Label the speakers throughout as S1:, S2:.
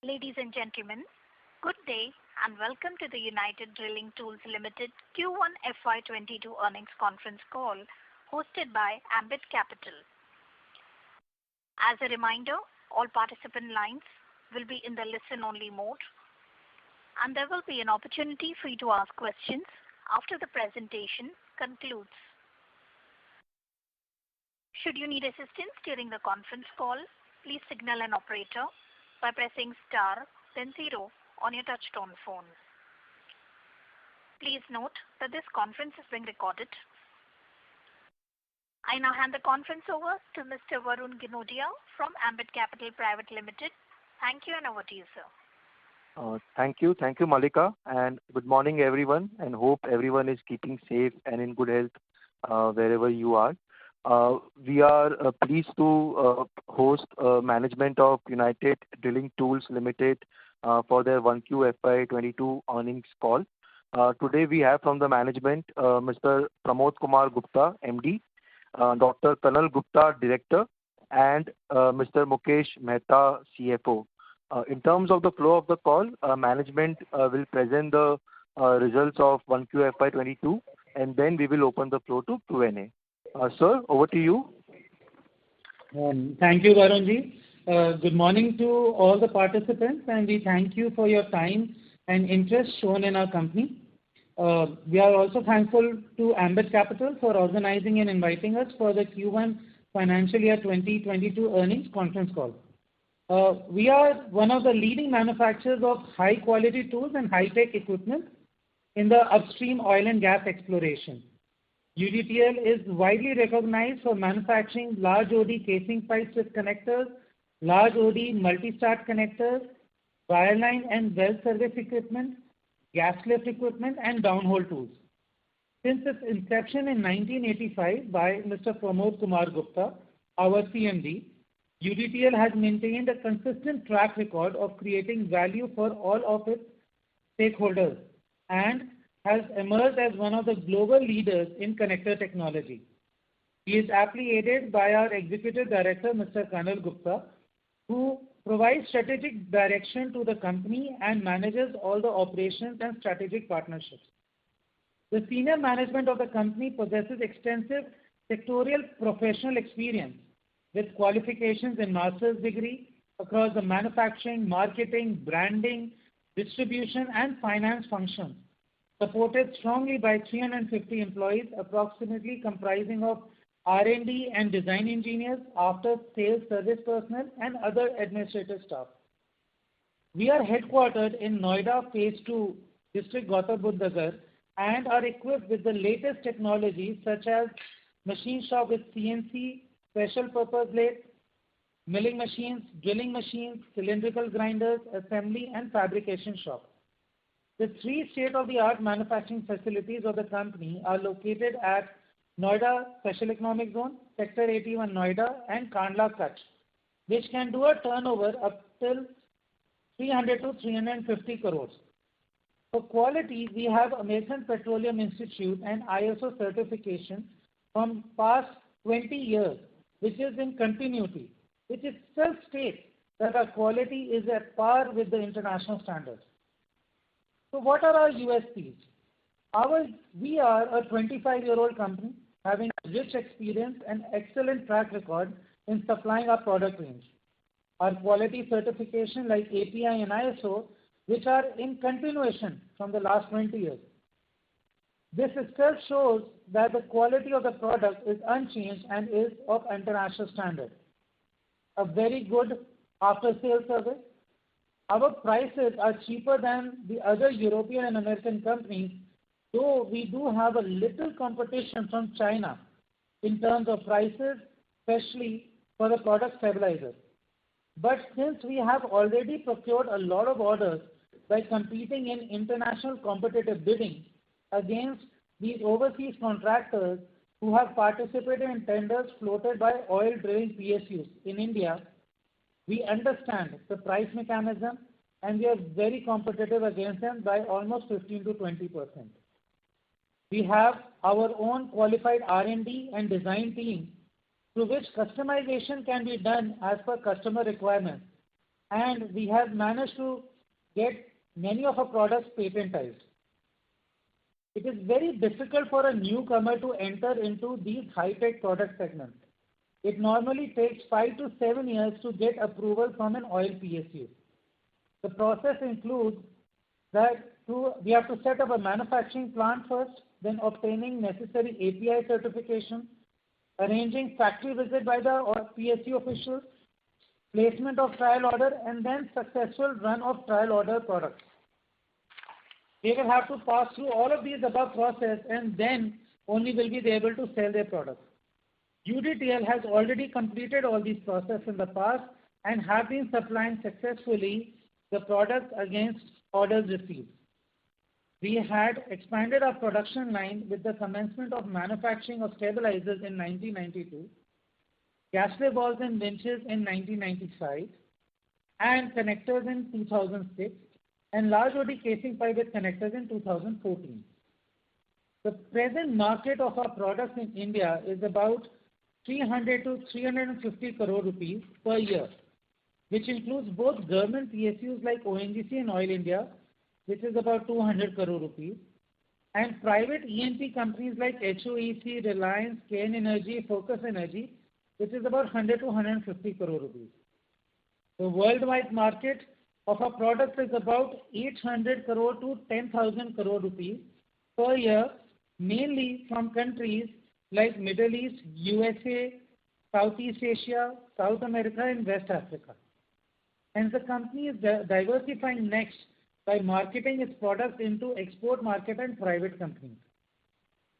S1: Ladies and gentlemen, good day and welcome to the United Drilling Tools Limited Q1 FY22 earnings conference call hosted by Ambit Capital. As a reminder, all participant lines will be in the listen-only mode, and there will be an opportunity for you to ask questions after the presentation concludes. Should you need assistance during the conference call, please signal an operator by pressing star then 0 on your touchtone phone. Please note that this conference is being recorded. I now hand the conference over to Mr. Varun Ginodia from Ambit Capital Private Limited. Thank you, and over to you, sir.
S2: Thank you, Malika, and good morning everyone, and hope everyone is keeping safe and in good health wherever you are. We are pleased to host management of United Drilling Tools Limited for their 1Q FY22 earnings call. Today we have from the management Mr. Pramod Kumar Gupta, MD, Dr. Kanal Gupta, Director, and Mr. Mukesh Mehta, CFO. In terms of the flow of the call, management will present the results of 1Q FY22, and then we will open the floor to Q&A. Sir, over to you.
S3: Thank you, Varunji. Good morning to all the participants, and we thank you for your time and interest shown in our company. We are also thankful to Ambit Capital for organizing and inviting us for the Q1 financial year 2022 earnings conference call. We are one of the leading manufacturers of high quality tools and high-tech equipment in the upstream oil and gas exploration. UDTL is widely recognized for manufacturing large OD casing pipes with connectors, large OD multi-start connectors, wireline and well service equipment, gas lift equipment, and downhole tools. Since its inception in 1985 by Mr. Pramod Kumar Gupta, our CMD, UDTL has maintained a consistent track record of creating value for all of its stakeholders and has emerged as one of the global leaders in connector technology. He is aptly aided by our Executive Director, Mr. Kanal Gupta, who provides strategic direction to the company and manages all the operations and strategic partnerships. The senior management of the company possesses extensive sectorial professional experience with qualifications in master's degree across the manufacturing, marketing, branding, distribution, and finance functions, supported strongly by 350 employees, approximately comprising of R&D and design engineers, after sales service personnel, and other administrative staff. We are headquartered in Noida Phase 2, District Gautam Buddha Nagar, and are equipped with the latest technologies such as machine shop with CNC, special purpose lathe, milling machines, drilling machines, cylindrical grinders, assembly and fabrication shop. The 3 state-of-the-art manufacturing facilities of the company are located at Noida Special Economic Zone, Sector 81 Noida, and Kandla, Kutch, which can do a turnover up till 300 to 350 crores. For quality, we have American Petroleum Institute and ISO certification from past 20 years, which is in continuity, which itself states that our quality is at par with the international standards. So what are our USPs? We are a 25-year-old company having rich experience and excellent track record in supplying our product range. Our quality certification like API and ISO, which are in continuation from the last 20 years. This itself shows that the quality of the product is unchanged and is of international standard. A very good after-sales service. Our prices are cheaper than the other European and American companies, though we do have a little competition from China in terms of prices, especially for the product stabilizers. But since we have already procured a lot of orders by competing in international competitive bidding against these overseas contractors who have participated in tenders floated by oil drilling PSUs in India, we understand the price mechanism and we are very competitive against them by almost 15 to 20%. We have our own qualified R&D and design team through which customization can be done as per customer requirements and we have managed to get many of our products patentized. It is very difficult for a newcomer to enter into these high-tech product segments. It normally takes 5 to 7 years to get approval from an oil PSU. The process includes that we have to set up a manufacturing plant first, then obtaining necessary API certification, arranging factory visit by the PSU officials, placement of trial order, and then successful run of trial order products. They will have to pass through all of these above process, and then only will be able to sell their products. UDTL has already completed all these processes in the past and have been supplying successfully the products against orders received. We had expanded our production line with the commencement of manufacturing of stabilizers in 1992, gasway balls and winches in 1995, and connectors in 2006, and large OD casing pipe with connectors in 2014. The present market of our products in India is about 300 to 350 crore rupees per year, which includes both government PSUs like ONGC and Oil India, which is about 200 crore rupees, and private E&P companies like HOEC, Reliance, Cairn Energy, Focus Energy, which is about 100 to 150 crore rupees. The worldwide market of our products is about 800 crore to 10,000 crore rupees per year, mainly from countries like Middle East, USA, Southeast Asia, South America, and West Africa. And the company is diversifying next by marketing its products into export market and private companies.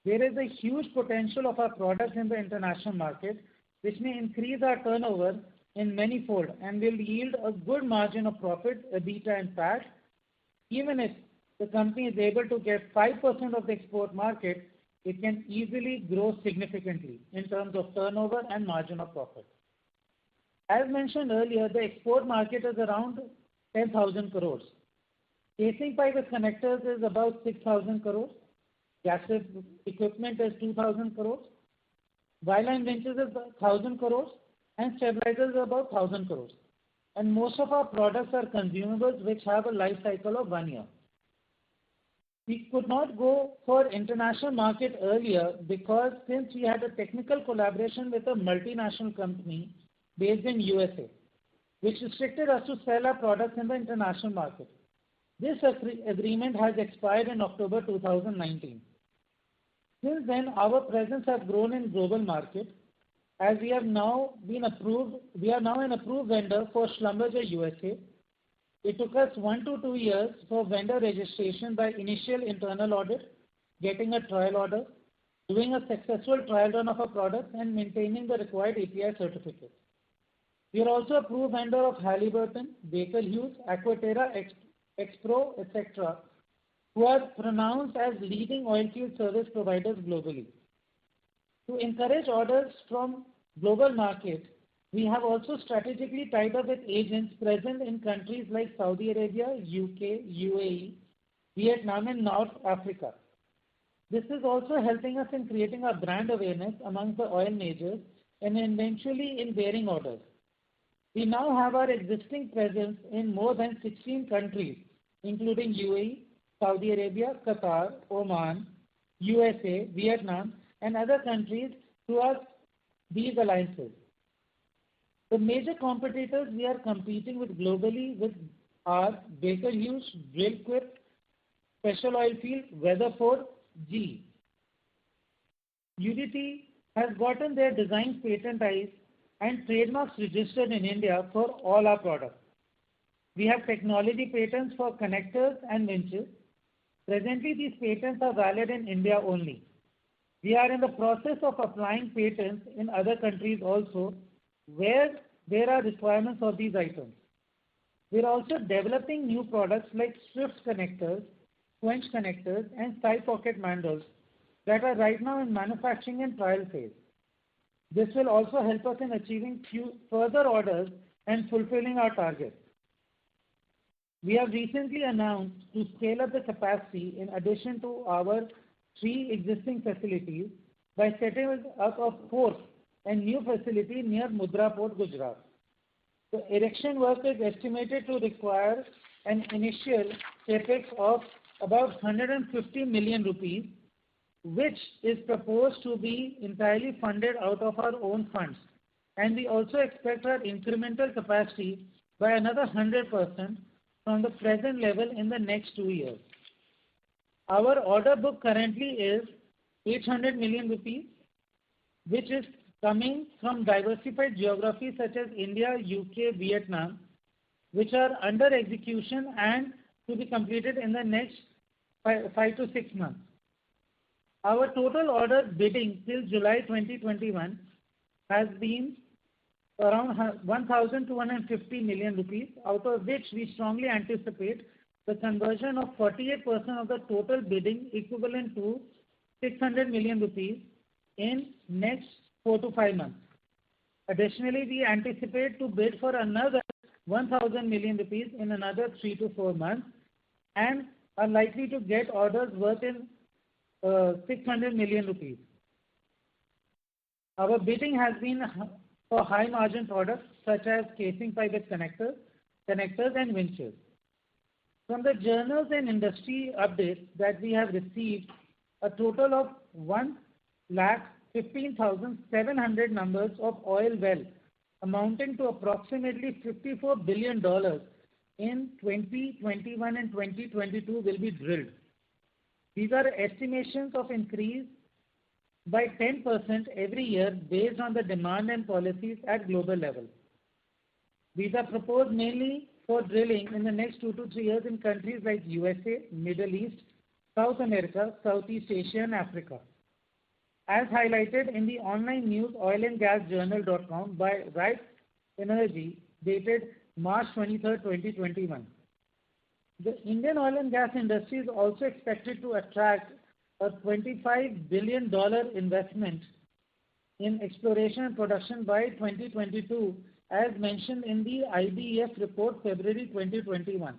S3: There is a huge potential of our products in the international market, which may increase our turnover in many fold and will yield a good margin of profit, EBITDA and PAT. Even if the company is able to get 5% of the export market, it can easily grow significantly in terms of turnover and margin of profit. As mentioned earlier, the export market is around 10,000 crores. Casing pipe with connectors is about 6,000 crores. Gasway equipment is 2,000 crores. Wireline winches is 1,000 crores. And stabilizers is about 1,000 crores. And most of our products are consumables which have a life cycle of 1 year. We could not go for international market earlier because since we had a technical collaboration with a multinational company based in USA, which restricted us to sell our products in the international market. This agreement has expired in October 2019. Since then, our presence has grown in global market as we are now an approved vendor for Schlumberger USA. It took us 1 to 2 years for vendor registration by initial internal audit, getting a trial order, doing a successful trial run of a product, and maintaining the required API certificate. We are also approved vendor of Halliburton, Baker Hughes, Aquaterra, Expro, etc., who are pronounced as leading oilfield service providers globally. To encourage orders from global market, we have also strategically tied up with agents present in countries like Saudi Arabia, UK, UAE, Vietnam, and North Africa. This is also helping us in creating our brand awareness amongst the oil majors and eventually in bearing orders. We now have our existing presence in more than 16 countries, including UAE, Saudi Arabia, Qatar, Oman, USA, Vietnam, and other countries through these alliances. The major competitors we are competing with globally are Baker Hughes, Drillquip, Special Oilfield, Weatherford, GE. UDT has gotten their designs patentized and trademarks registered in India for all our products. We have technology patents for connectors and winches. Presently, these patents are valid in India only. We are in the process of applying patents in other countries also where there are requirements for these items. We are also developing new products like Swift connectors, quench connectors, and side pocket mandrels that are right now in manufacturing and trial phase. This will also help us in achieving further orders and fulfilling our targets. We have recently announced to scale up the capacity in addition to our 3 existing facilities by setting up a 4th and new facility near Mudra Port, Gujarat. The erection work is estimated to require an initial capex of about 150 million rupees, which is proposed to be entirely funded out of our own funds. And we also expect our incremental capacity by another 100% from the present level in the next 2 years. Our order book currently is 800 million rupees, which is coming from diversified geographies such as India, UK, Vietnam, which are under execution and to be completed in the next 5 to 6 months. Our total order bidding till July 2021 has been around 1,250 million rupees, out of which we strongly anticipate the conversion of 48% of the total bidding, equivalent to 600 million rupees, in next 4 to 5 months. Additionally, we anticipate to bid for another 1,000 million rupees in another 3 to 4 months and are likely to get orders worth in 600 million rupees. Our bidding has been for high margin products such as casing pivot connectors and winches. From the journals and industry updates that we have received, a total of 1,15,700 numbers of oil well amounting to approximately $54 billion in 2021 and 2022 will be drilled. These are estimations of increase by 10% every year based on the demand and policies at global level. These are proposed mainly for drilling in the next 2 to 3 years in countries like USA, Middle East, South America, Southeast Asia, and Africa. As highlighted in the online news oilandgasjournal.com by Right Energy, dated March 23, 2021. The Indian oil and gas industry is also expected to attract a $25 billion investment in exploration and production by 2022, as mentioned in the IBEF report February 2021.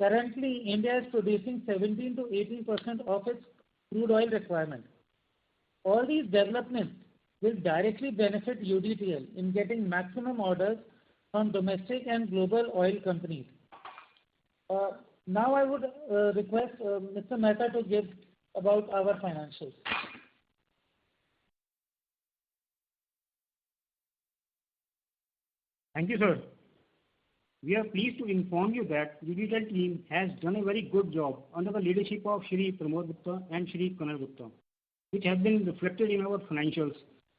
S3: Currently, India is producing 17 to 18% of its crude oil requirement. All these developments will directly benefit UDTL in getting maximum orders from domestic and global oil companies. Now I would request Mr. Mehta to give about our financials.
S4: Thank you, sir. We are pleased to inform you that UDTL team has done a very good job under the leadership of Shri Pramod Gupta and Shri Kunal Gupta, which have been reflected in our financials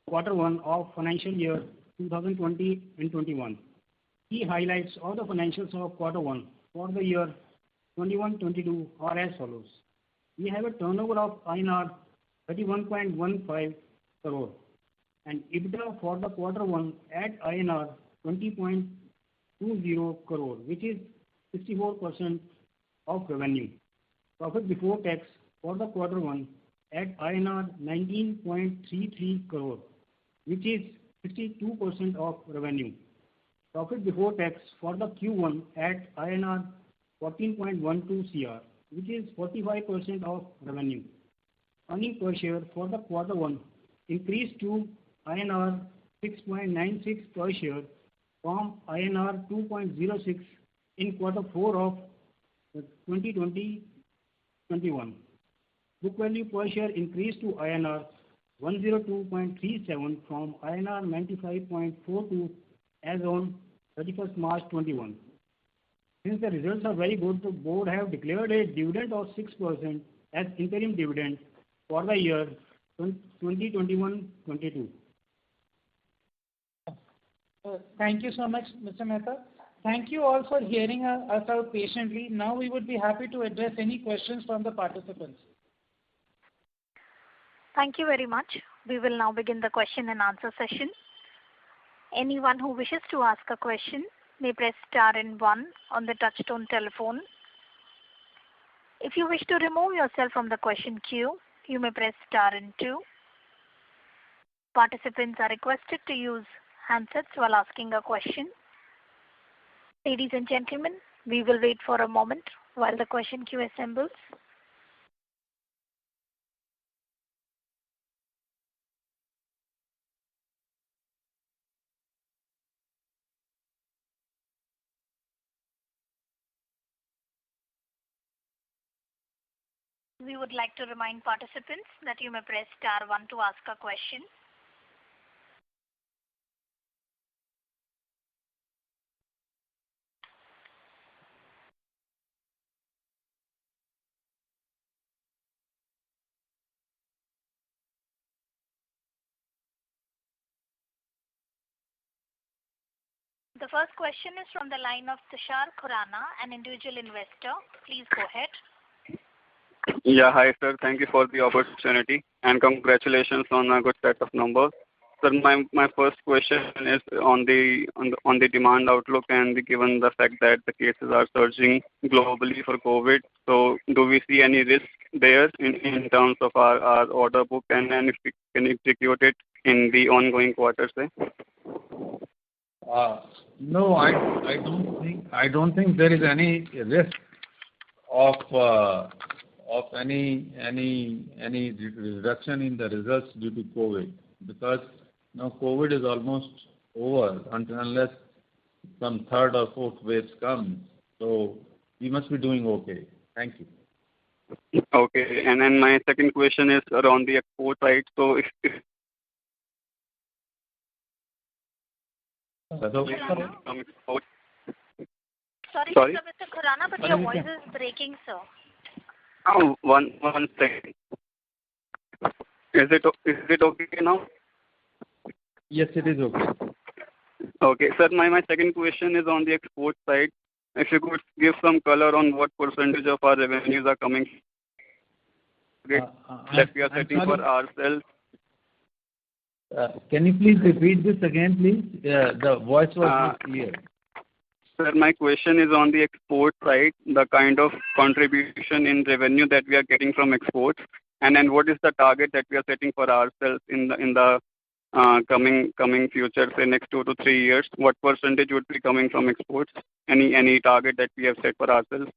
S4: Q1 of financial year 2020 and 21. Key highlights of the financials of Q1 for the year 21-22 are as follows. We have a turnover of INR 31.15 crore and EBITDA for the Q1 at INR 20.20 crore, which is 64% of revenue. Profit before tax for the Q1 at INR 19.33 crore, which is 62% of revenue. Profit before tax for the Q1 at INR 14.12 crore, which is 45% of revenue. Earning per share for the Q1 increased to INR 6.96 per share from INR 2.06 in Q4 of 2020-21. Book value per share increased to INR 102.37 from INR 95.42 as on 31st March 21. Since the results are very good, the board have declared a dividend of 6% as interim dividend for the year 2021-22.
S3: Thank you so much, Mr. Mehta. Thank you all for hearing us out patiently. Now we would be happy to address any questions from the participants.
S1: Thank you very much. We will now begin the question and answer session. Anyone who wishes to ask a question may press star and 1 on the touchtone telephone. If you wish to remove yourself from the question queue, you may press star and 2. Participants are requested to use handsets while asking a question. Ladies and gentlemen, we will wait for a moment while the question queue assembles. We would like to remind participants that you may press star 1 to ask a question. The first question is from the line of Tushar Khurana, an individual investor. Please go ahead.
S5: Yeah, hi sir. Thank you for the opportunity and congratulations on a good set of numbers. Sir, my first question is on the demand outlook, and given the fact that the cases are surging globally for COVID, so do we see any risk there in terms of our order book, and if we can execute it in the ongoing quarters?
S6: No, I don't think there is any risk of any reduction in the results due to COVID, because now COVID is almost over unless some third or fourth wave comes. So we must be doing okay. Thank you.
S5: Okay, and then my second question is around the export side. So if
S6: Hello?
S1: Sorry, Mr. Khurana, but your voice is breaking, sir.
S5: Oh, one second. Is it okay now?
S6: Yes, it is okay.
S5: Okay, sir, my second question is on the export side. If you could give some color on what percentage of our revenues are coming that we are setting for ourselves.
S6: Can you please repeat this again, please? The voice was not clear.
S5: Sir, my question is on the export side, the kind of contribution in revenue that we are getting from exports, and then what is the target that we are setting for ourselves in the coming future, say next 2 to 3 years? What percentage would be coming from exports? Any target that we have set for ourselves?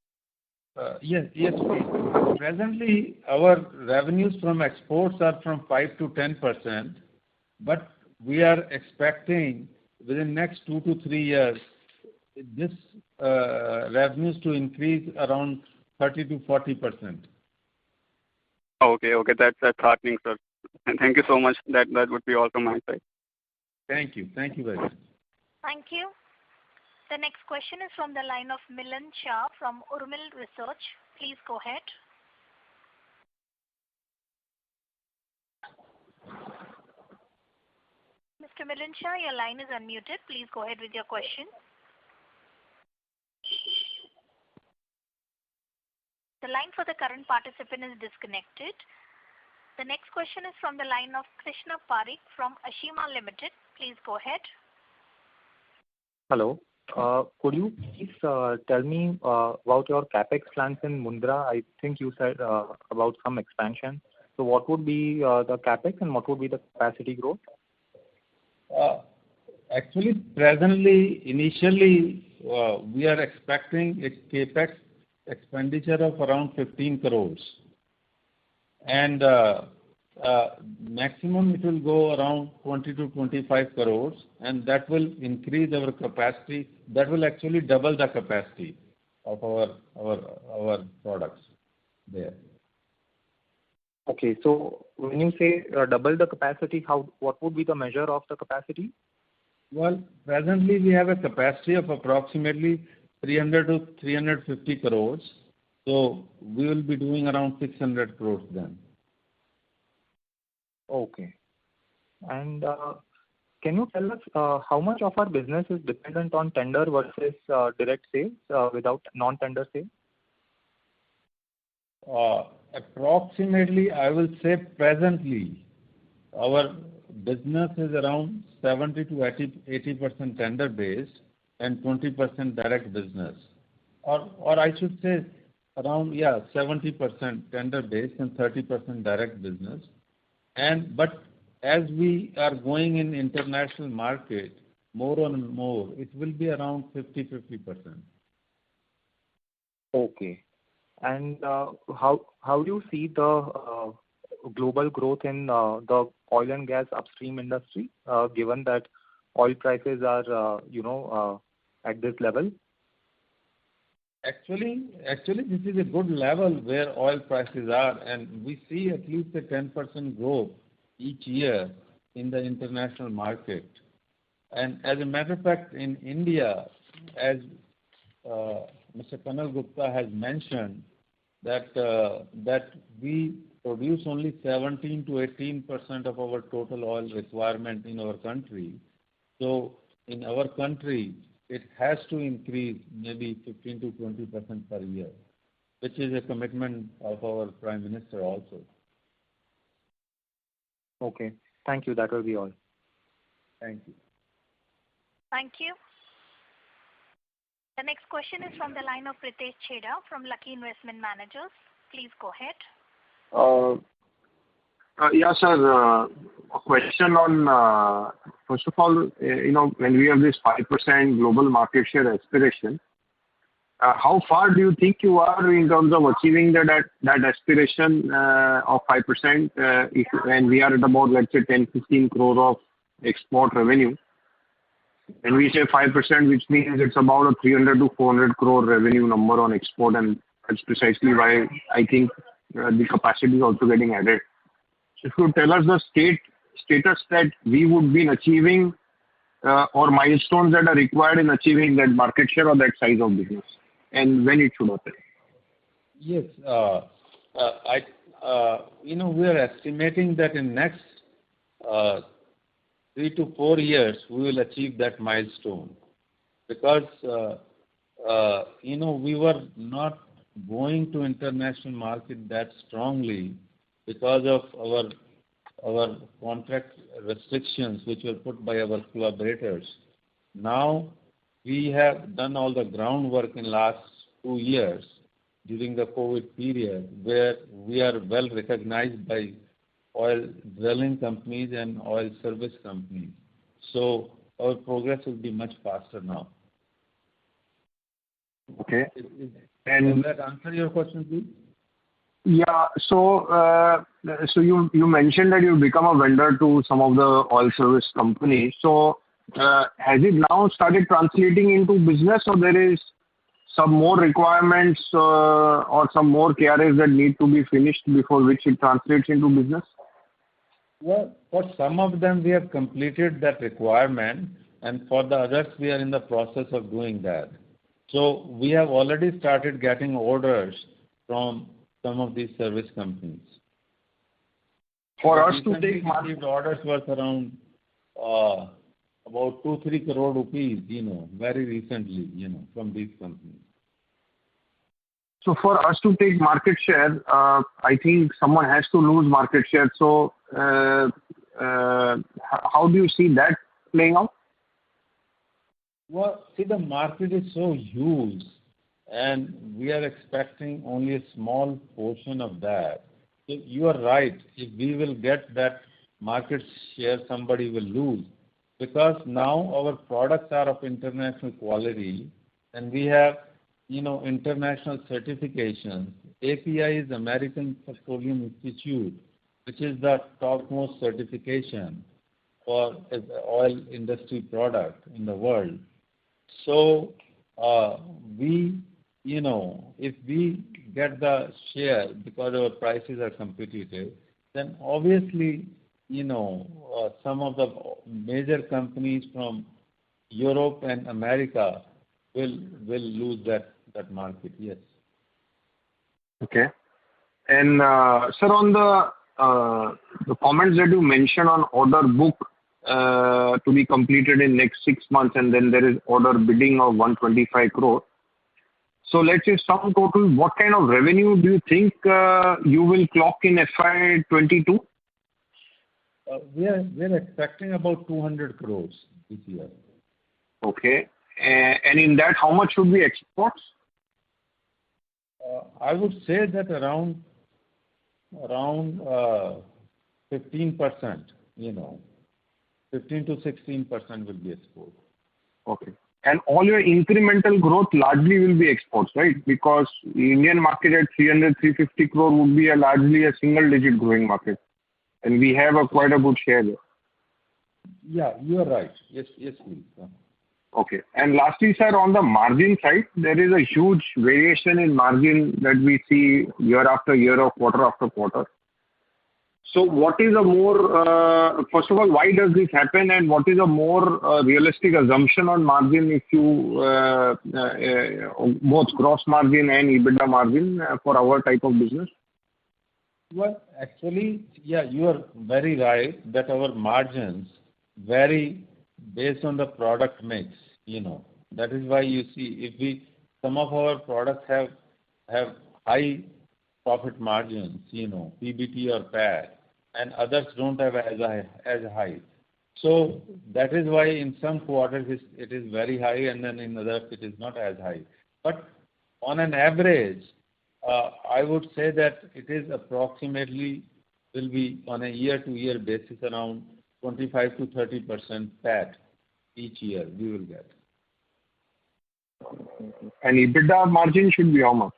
S6: Yes, please. Presently, our revenues from exports are from 5 to 10%, but we are expecting within next 2 to 3 years this revenues to increase around 30 to 40%.
S5: Okay, that's heartening, sir. And thank you so much. That would be all from my side.
S6: Thank you very much.
S1: Thank you. The next question is from the line of Milan Shah from Urmil Research. Please go ahead. Mr. Milan Shah, your line is unmuted. Please go ahead with your question. The line for the current participant is disconnected. The next question is from the line of Krishna Parekh from Ashima Limited. Please go ahead.
S2: Hello. Could you please tell me about your capex plans in Mundra? I think you said about some expansion. So what would be the capex and what would be the capacity growth?
S6: Actually, presently, initially, we are expecting a capex expenditure of around 15 crores. And maximum it will go around 20 to 25 crores, and that will increase our capacity. That will actually double the capacity of our products there.
S2: Okay, so when you say double the capacity, what would be the measure of the capacity?
S6: Well, presently we have a capacity of approximately 300 to 350 crores. So we will be doing around 600 crores then.
S2: Okay. And can you tell us how much of our business is dependent on tender versus direct sales without non-tender sales?
S6: Approximately, I will say presently, our business is around 70 to 80% tender based and 20% direct business. Or I should say around 70% tender based and 30% direct business. But as we are going in international market more and more, it will be around 50%.
S2: Okay. And how do you see the global growth in the oil and gas upstream industry, given that oil prices are, at this level?
S6: Actually, this is a good level where oil prices are, and we see at least a 10% growth each year in the international market. And as a matter of fact, in India, as Mr. Kanal Gupta has mentioned, that we produce only 17 to 18% of our total oil requirement in our country. So in our country, it has to increase maybe 15 to 20% per year, which is a commitment of our Prime Minister also.
S2: Okay. Thank you. That will be all.
S6: Thank you.
S1: Thank you. The next question is from the line of Pritesh Chheda from Lucky Investment Managers. Please go ahead.
S7: Yeah, sir. A question on, first of all, when we have this 5% global market share aspiration, how far do you think you are in terms of achieving that aspiration of 5% when we are at about, let's say, 10-15 crore of export revenue? When we say 5%, which means it's about a 300 to 400 crore revenue number on export, and that's precisely why I think the capacity is also getting added. So if you tell us the status that we would be achieving or milestones that are required in achieving that market share or that size of business, and when it should happen.
S6: Yes, we are estimating that in next 3 to 4 years we will achieve that milestone, because we were not going to international market that strongly because of our contract restrictions which were put by our collaborators. Now we have done all the groundwork in last 2 years during the COVID period, where we are well recognized by oil drilling companies and oil service companies. So our progress will be much faster now.
S7: Okay.
S6: Can that answer your question, please?
S7: Yeah. So you mentioned that you become a vendor to some of the oil service companies. So has it now started translating into business, or there is some more requirements or some more KRAs that need to be finished before which it translates into business?
S6: Well, for some of them we have completed that requirement, and for the others we are in the process of doing that. So we have already started getting orders from some of these service companies.
S7: For us to take
S6: received orders worth around about 2-3 crore rupees, very recently, from these companies.
S7: So for us to take market share, I think someone has to lose market share. So how do you see that playing out?
S6: Well, see, the market is so huge, and we are expecting only a small portion of that. So you are right. If we will get that market share, somebody will lose, because now our products are of international quality, and we have international certifications. API is American Petroleum Institute, which is the topmost certification for oil industry product in the world. So if we get the share because our prices are competitive, then obviously some of the major companies from Europe and America will lose that market. Yes.
S7: Okay. And sir, on the comments that you mentioned on order book to be completed in next 6 months, and then there is order bidding of 125 crore. So let's say sum total, what kind of revenue do you think you will clock in FY22?
S6: We are expecting about 200 crores this year.
S7: Okay. And in that, how much should be exports?
S6: I would say that around 15%, 15 to 16% will be export.
S7: Okay. And all your incremental growth largely will be exports, right? Because the Indian market at 300-350 crore would be largely a single-digit growing market, and we have quite a good share there.
S6: Yeah, you are right. Yes, please.
S7: Okay. And lastly, sir, on the margin side, there is a huge variation in margin that we see year after year or quarter after quarter. So what is a more, first of all, why does this happen, and what is a more realistic assumption on margin if you, both gross margin and EBITDA margin for our type of business?
S6: Well, actually, yeah, you are very right that our margins vary based on the product mix, That is why you see some of our products have high profit margins, PBT or PAT, and others don't have as high. So that is why in some quarters it is very high, and then in others it is not as high. But on an average, I would say that it is approximately will be on a year-to-year basis around 25 to 30% PAT each year we will get.
S7: And EBITDA margin should be how much?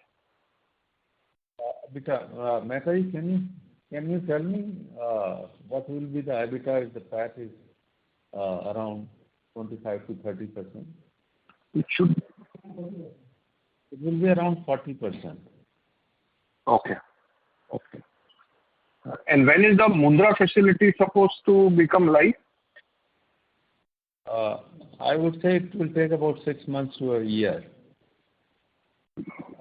S6: EBITDA, Mehta, can you tell me what will be the EBITDA if the PAT is around 25 to 30%? It will be around 40%.
S7: Okay. And when is the Mundra facility supposed to become live?
S6: I would say it will take about 6 months to a year.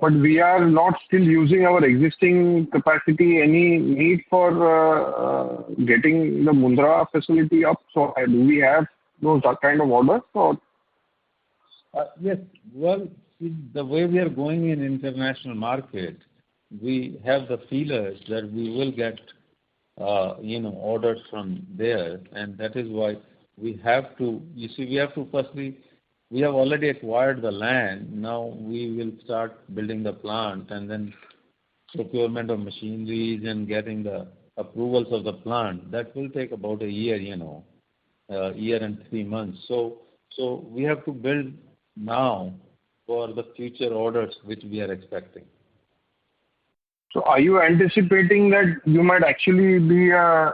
S7: But we are not still using our existing capacity. Any need for getting the Mundra facility up? So do we have those kind of orders? Or?
S6: Yes. Well, see, the way we are going in international market, we have the feelers that we will get, orders from there, and that is why we have to. You see, we have to firstly. We have already acquired the land. Now we will start building the plant, and then procurement of machineries and getting the approvals of the plant. That will take about a year, year and 3 months. So we have to build now for the future orders which we are expecting.
S7: So are you anticipating that you might actually be a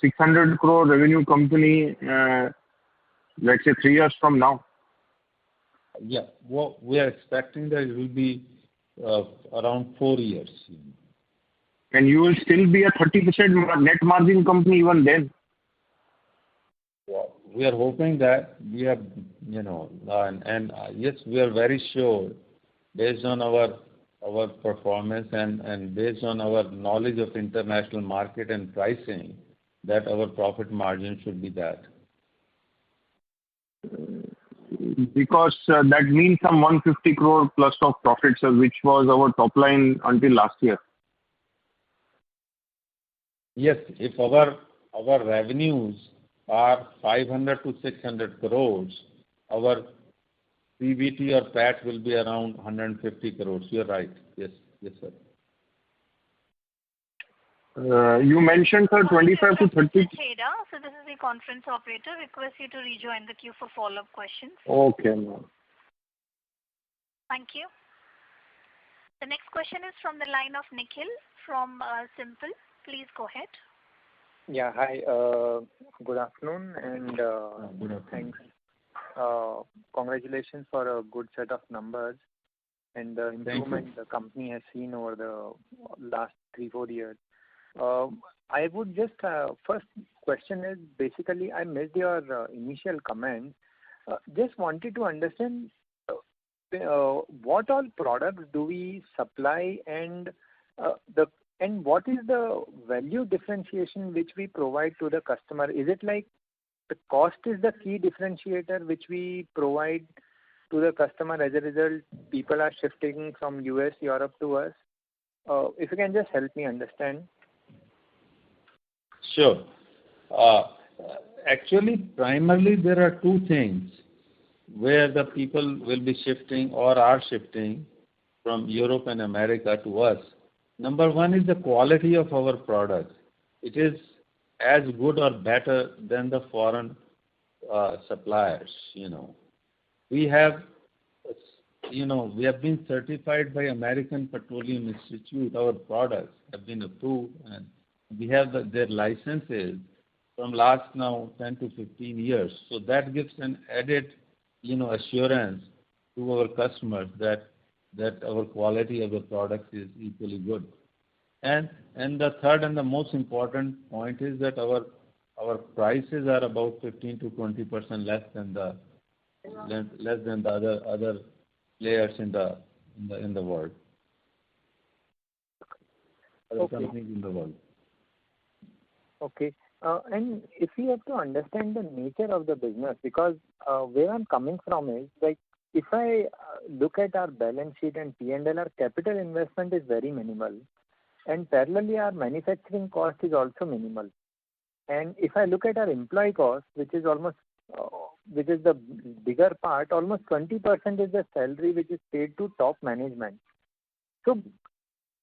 S7: 600 crore revenue company, let's say 3 years from now?
S6: Yeah. Well, we are expecting that it will be around 4 years.
S7: And you will still be a 30% net margin company even then?
S6: Well, we are hoping that we have, yes, we are very sure based on our performance and based on our knowledge of international market and pricing that our profit margin should be that.
S7: Because that means some 150 crore plus of profits, which was our top line until last year.
S6: Yes, if our revenues are 500 to 600 crores, our PBT or PAT will be around 150 crores. You're right. Yes, sir.
S7: You mentioned, sir, 25 to 30.
S1: Chheda, so this is the conference operator. Request you to rejoin the queue for follow-up questions.
S7: Okay, ma'am.
S1: Thank you. The next question is from the line of Nikhil from Simple. Please go ahead.
S8: Yeah, hi. Good afternoon, and
S6: Good afternoon.
S8: Thanks. Congratulations for a good set of numbers and the improvement the company has seen over the last 3-4 years. I would just, first question is basically I missed your initial comment. Just wanted to understand what all products do we supply and what is the value differentiation which we provide to the customer? Is it like the cost is the key differentiator which we provide to the customer, as a result people are shifting from US, Europe to us? If you can just help me understand.
S6: Sure. Actually, primarily there are 2 things where the people will be shifting or are shifting from Europe and America to us. Number 1 is the quality of our products. It is as good or better than the foreign suppliers. We have been certified by American Petroleum Institute. Our products have been approved, and we have their licenses from last now 10 to 15 years. So that gives an added, assurance to our customers that our quality of the product is equally good. And the third and the most important point is that our prices are about 15 to 20% less than the other players in the world. Other companies in the world.
S8: Okay. And if we have to understand the nature of the business, because where I'm coming from is like, if I look at our balance sheet and P&L, our capital investment is very minimal, and parallelly our manufacturing cost is also minimal. And if I look at our employee cost, which is the bigger part, almost 20% is the salary which is paid to top management. So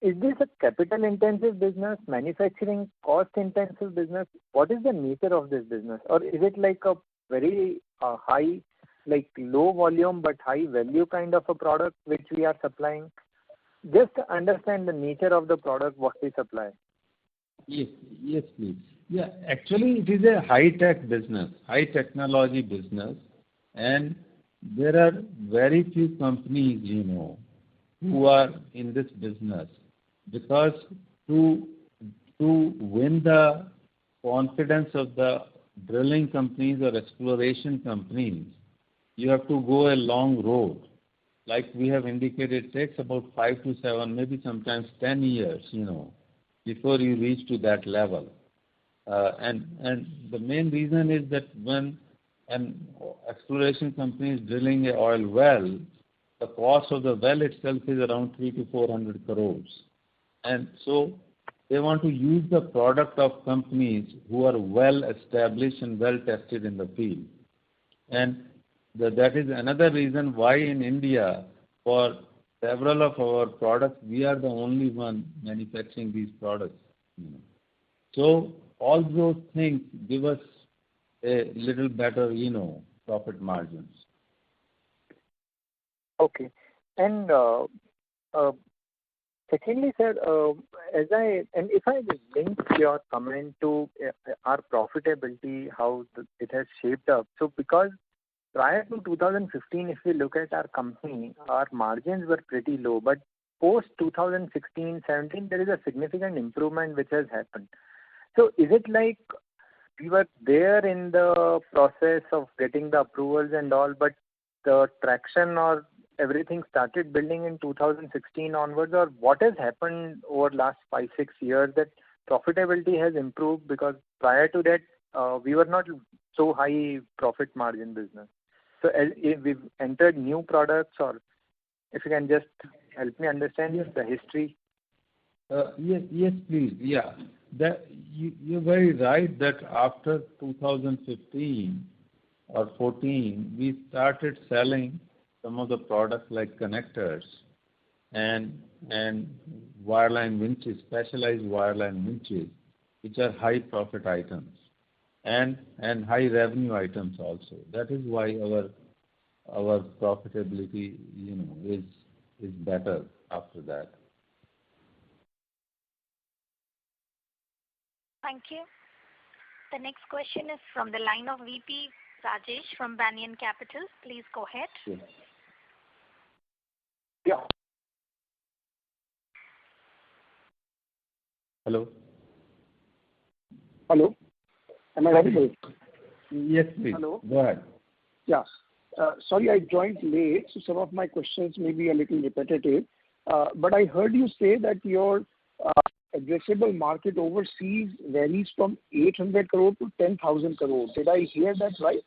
S8: is this a capital-intensive business, manufacturing cost-intensive business? What is the nature of this business? Or is it like a very high, like low volume but high value kind of a product which we are supplying? Just to understand the nature of the product what we supply.
S6: Yes, please. Yeah, actually it is a high-tech business, high-technology business, and there are very few companies, who are in this business, because to win the confidence of the drilling companies or exploration companies, you have to go a long road. Like we have indicated, it takes about 5 to 7, maybe sometimes 10 years, before you reach to that level. And the main reason is that when an exploration company is drilling an oil well, the cost of the well itself is around 300 to 400 crores. And so they want to use the product of companies who are well established and well tested in the field. And that is another reason why in India, for several of our products, we are the only one manufacturing these products. So all those things give us a little better, profit margins.
S8: Okay. And secondly, sir, if I link your comment to our profitability, how it has shaped up. So because prior to 2015, if we look at our company, our margins were pretty low, but post 2016-17, there is a significant improvement which has happened. So is it like we were there in the process of getting the approvals and all, but the traction or everything started building in 2016 onwards, or what has happened over last 5-6 years that profitability has improved? Because prior to that, we were not so high profit margin business. So if we've entered new products, or if you can just help me understand the history.
S6: Yes, please. Yeah, you're very right that after 2015 or 14, we started selling some of the products like connectors and wireline winches, specialized wireline winches, which are high profit items, and high revenue items also. That is why our profitability, is better after that.
S1: Thank you. The next question is from the line of VP Rajesh from Banyan Capital. Please go ahead.
S6: Yes.
S9: Yeah.
S6: Hello.
S9: Hello. Am I audible?
S6: Yes, please.
S9: Hello.
S6: Go ahead.
S9: Yeah. Sorry, I joined late, so some of my questions may be a little repetitive. But I heard you say that your addressable market overseas varies from 800 crore to 10,000 crore. Did I hear that right?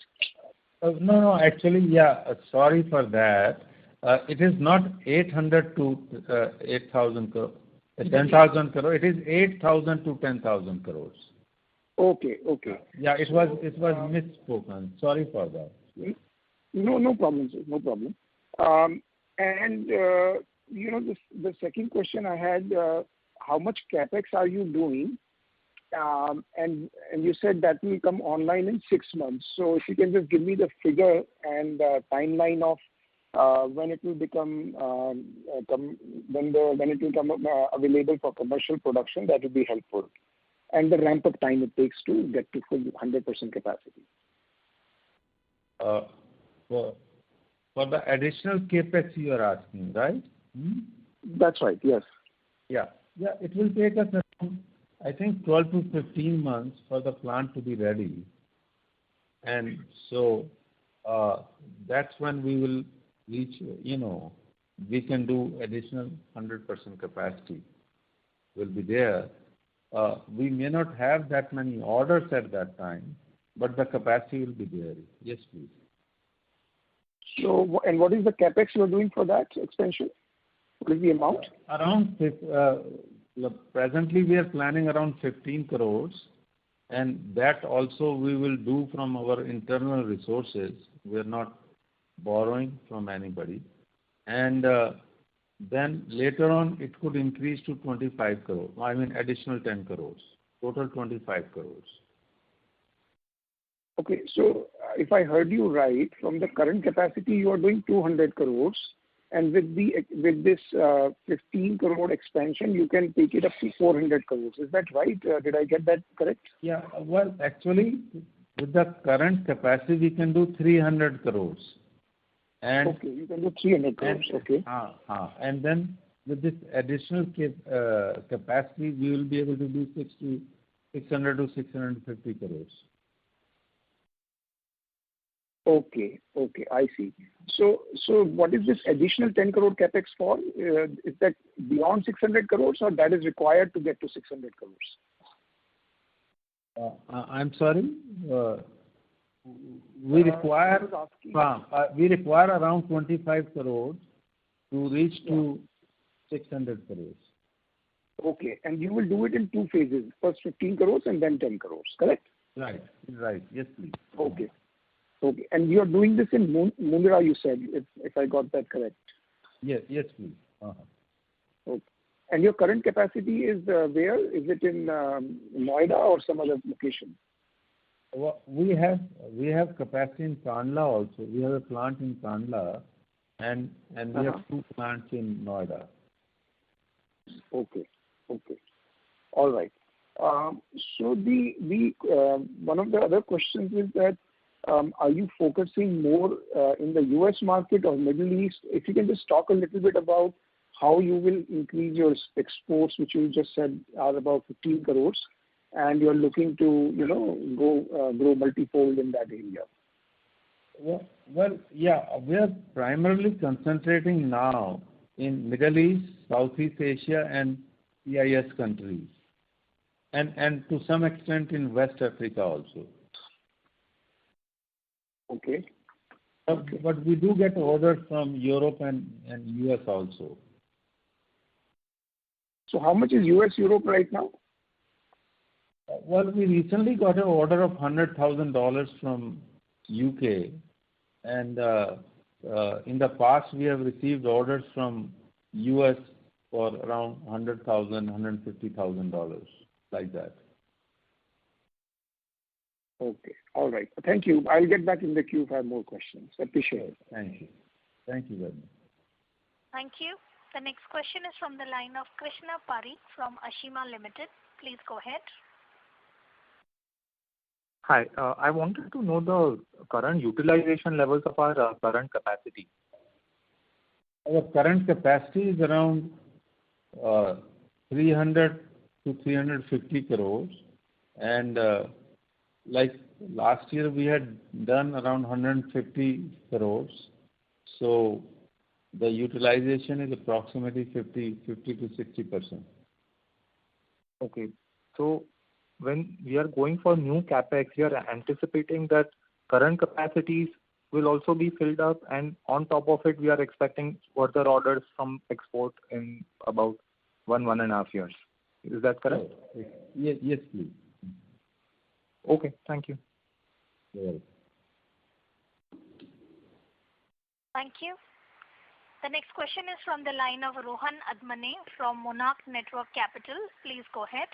S6: No, actually, yeah. Sorry for that. It is not 800 to 8,000 crore, 10,000 crore. It is 8,000 to 10,000 crores.
S9: Okay.
S6: Yeah, it was misspoken. Sorry for that.
S9: No problem, sir. No problem. The second question I had, how much capex are you doing? And you said that will come online in 6 months. So if you can just give me the figure and timeline of when it will become available for commercial production, that would be helpful. and the ramp-up time it takes to get to full 100% capacity?
S6: For the additional CapEx you are asking, right?
S9: That's right, yes.
S6: Yeah. It will take us around, I think, 12 to 15 months for the plant to be ready. And so that's when we will reach, we can do additional 100% capacity will be there. We may not have that many orders at that time, but the capacity will be there. Yes, please.
S9: So, and what is the capex you are doing for that expansion? What is the amount?
S6: Presently we are planning around 15 crores, and that also we will do from our internal resources. We are not borrowing from anybody. And then later on it could increase to 25 crores. I mean additional 10 crores. Total 25 crores.
S9: Okay, so if I heard you right, from the current capacity you are doing 200 crores, and with this 15 crore expansion, you can take it up to 400 crores. Is that right? Did I get that correct?
S6: Yeah. Well, actually, with the current capacity, we can do 300 crores. And
S9: okay, you can do 300 crores. Okay.
S6: And then with this additional capacity, we will be able to do 600 to 650 crores.
S9: Okay, I see. So what is this additional 10 crore capex for? Is that beyond 600 crores, or that is required to get to 600 crores?
S6: I'm sorry. We require around 25 crores to reach to 600 crores.
S9: Okay, and you will do it in two phases. First 15 crores and then 10 crores, correct?
S6: Right. Yes, please.
S9: Okay. And you are doing this in Mundra, you said, if I got that correct.
S6: Yes, please.
S9: Okay. And your current capacity is where? Is it in Noida or some other location?
S6: Well, we have capacity in Kandla also. We have a plant in Kandla, and we have two plants in Noida.
S9: Okay. All right. So the one of the other questions is that are you focusing more in the U.S. market or Middle East? If you can just talk a little bit about how you will increase your exports, which you just said are about 15 crores, and you're looking to, grow multifold in that area.
S6: Well, yeah, we are primarily concentrating now in Middle East, Southeast Asia, and CIS countries, and to some extent in West Africa also.
S9: Okay.
S6: But we do get orders from Europe and US also.
S9: So how much is US-Europe right now?
S6: Well, we recently got an order of $100,000 from UK, and in the past we have received orders from US for around $100,000, $150,000, like that.
S9: Okay. All right. Thank you. I'll get back in the queue if I have more questions. Appreciate it.
S6: Thank you. Thank you very much.
S1: Thank you. The next question is from the line of Krishna Parikh from Ashima Limited. Please go ahead.
S2: Hi. I wanted to know the current utilization levels of our current capacity.
S6: Our current capacity is around 300 to 350 crores, and like last year we had done around 150 crores, so the utilization is approximately 50 to 60%.
S2: Okay. So when we are going for new capex, we are anticipating that current capacities will also be filled up, and on top of it, we are expecting further orders from export in about 1.5 years. Is that correct?
S6: Yes, please.
S2: Okay, thank you.
S6: Yeah.
S1: Thank you. The next question is from the line of Rohan Admane from Monarch Network Capital. Please go ahead.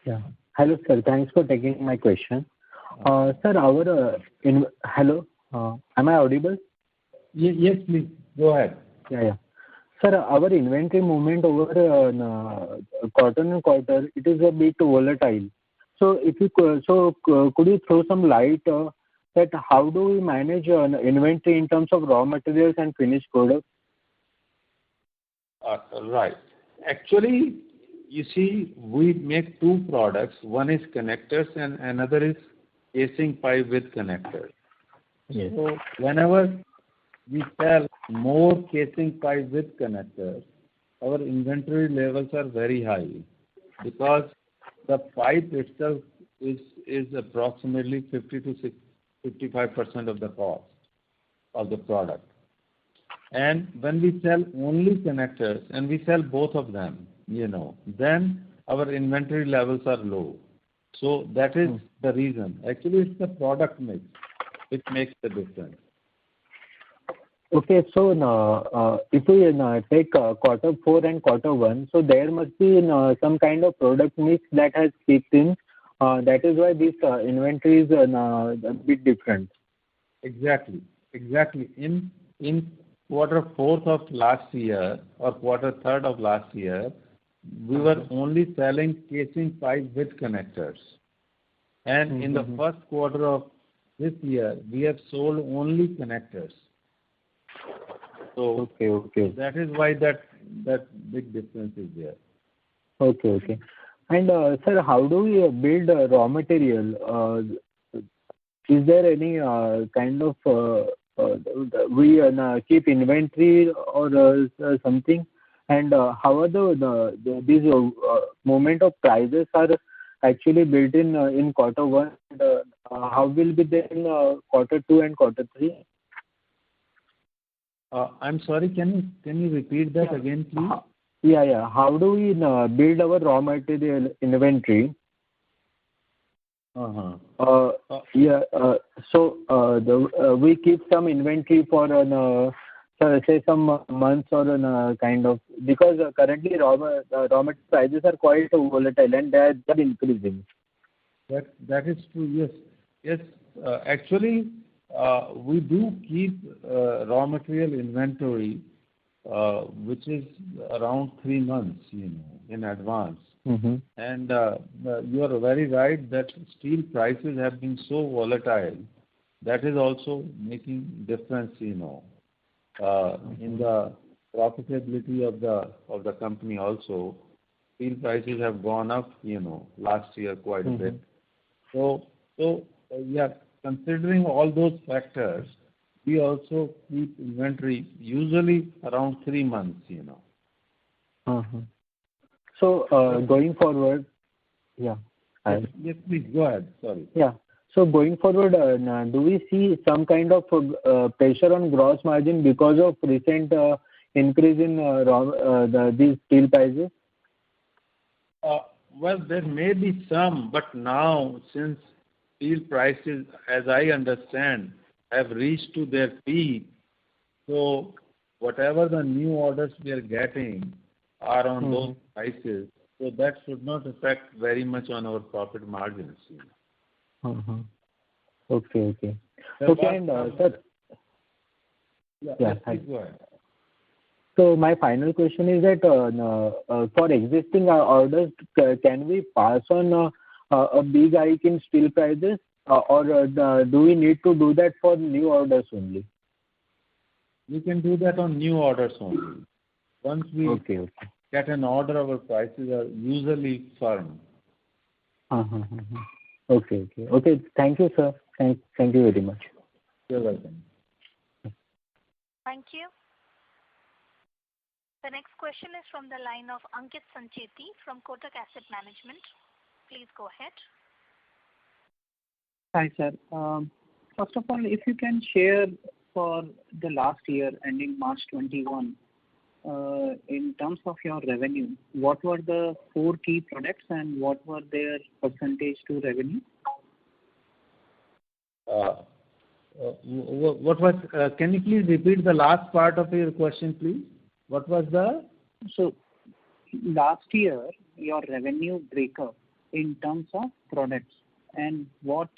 S10: Yeah. Hello, sir. Thanks for taking my question. Sir, hello. Am I audible?
S6: Yes, please. Go ahead.
S10: Yeah. Sir, our inventory movement over quarter and quarter, it is a bit volatile. So if you could you throw some light that how do we manage inventory in terms of raw materials and finished products?
S6: Right. Actually, you see, we make two products. One is connectors and another is casing pipe with connectors.
S10: Yes.
S6: So whenever we sell more casing pipe with connectors, our inventory levels are very high because the pipe itself is approximately 50 to 55% of the cost of the product. And when we sell only connectors, and we sell both of them, then our inventory levels are low. So that is the reason. Actually, it's the product mix which makes the difference.
S10: Okay, so if we take quarter 4 and quarter 1, so there must be some kind of product mix that has kicked in. That is why this inventory is a bit different.
S6: Exactly. In quarter 4th of last year or quarter 3rd of last year, we were only selling casing pipe with connectors. And in the first quarter of this year, we have sold only connectors. So
S10: okay.
S6: That is why that big difference is there.
S10: Okay. And sir, how do we build raw material? Is there any kind of we keep inventory or something? And how are these movement of prices are actually built in quarter 1? And, how will be there in quarter 2 and quarter 3?
S6: I'm sorry, can you repeat that again, please?
S10: Yeah. How do we build our raw material inventory? We keep some inventory for say some months or kind of, because currently raw material prices are quite volatile and they are increasing.
S6: That is true. Yes. Actually, we do keep raw material inventory, which is around 3 months, in advance. And you are very right that steel prices have been so volatile. That is also making difference, in the profitability of the company also. Steel prices have gone up, last year quite a bit. So yeah, considering all those factors, we also keep inventory usually around 3 months,
S10: So going forward, Yes,
S6: please go ahead. Sorry.
S10: Yeah. So going forward, do we see some kind of pressure on gross margin because of recent increase in these steel prices?
S6: Well, there may be some, but now since steel prices, as I understand, have reached to their peak, so whatever the new orders we are getting are on those prices, so that should not affect very much on our profit margins.
S10: Okay. Okay, and sir.
S6: Yes, please go ahead.
S10: So my final question is that for existing orders, can we pass on a big hike in steel prices, or do we need to do that for new orders only?
S6: We can do that on new orders only. Once we get an order, our prices are usually firm.
S10: Okay. Thank you, sir. Thank you very much.
S6: You're welcome.
S1: Thank you. The next question is from the line of Ankit Sancheti from Kotak Asset Management. Please go ahead.
S11: Hi, sir. First of all, if you can share for the last year ending March 21, in terms of your revenue, what were the 4 key products and what were their percentage to revenue?
S6: Can you please repeat the last part of your question, please? What was the?
S11: So, last year, your revenue breakup in terms of products and what